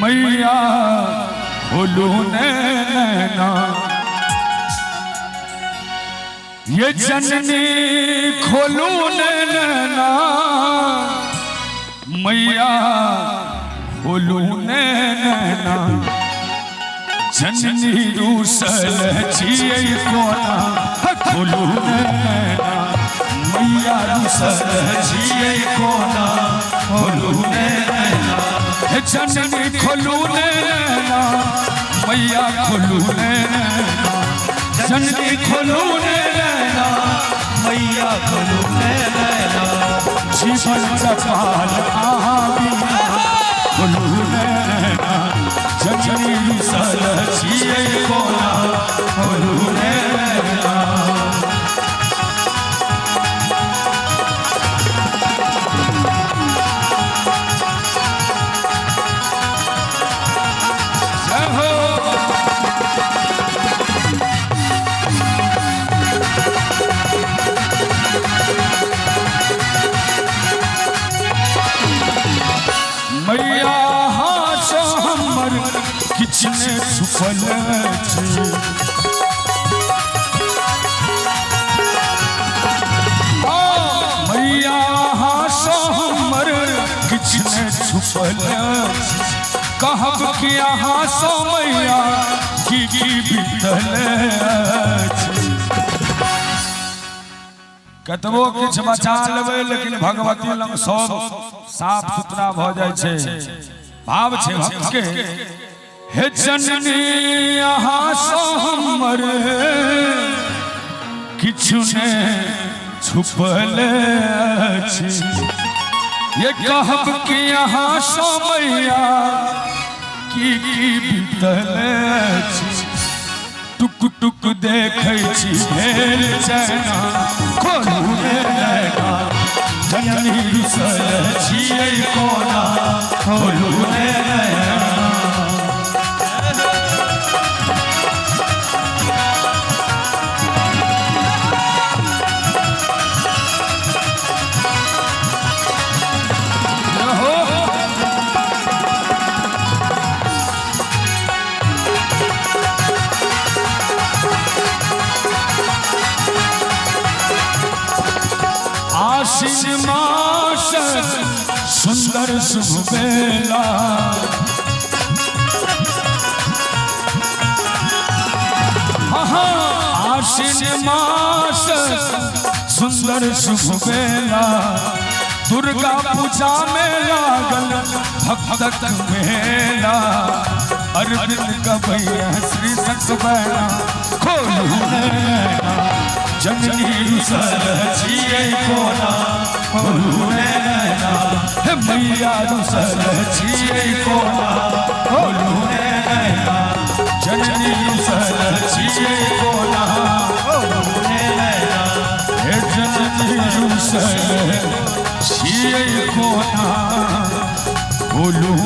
मैया खोलू नैना, ये जननी खोलू नैना, मैया खोलू नैना, जननी रूसल जिए कोना, खोलू नैना, मैया रूसल जिए कोना, खोलू नैना, जननी खोलू नैना, मैया खोलू नैना, जननी खोलू नैना, मैया खोलू नैना, जीवन जपाल आबिना, खोलू नैना, जननी रूसल जिए कोना, खोलू नैना। मैया हास हमर किछने छुपल छै, मैया हास हमर किछने छुपल छै, कहब कि अहाँ सो मैया की बीतल छै। कतबो किछ बचा लेबै लेकिन भगवती लग सब साफ सुथरा भ जाय छै। भाव छै भक्त के, हे जननी अहाँ सो हमर किछु ने छुपल छै, ये कहब कि अहाँ सो मैया की बीतल छै। टुक टुक देखै छी भेल चैना, खोलू नैना, जननी रूसल जिए कोना, खोलू नैना। आशीष मास सुंदर शुभ बेला, आशीष मास सुंदर शुभ बेला, दुर्गा पूजा में लागल भक्तक मेला, अरविंद गवैया श्री सकबैना, खोलू नैना, जननी रूसल जिए कोना, खोलू नैना, मैया रूसल जिए कोना, खोलू नैना, जननी रूसल जिए कोना, खोलू नैना, जननी रूसल जिए कोना, खोलू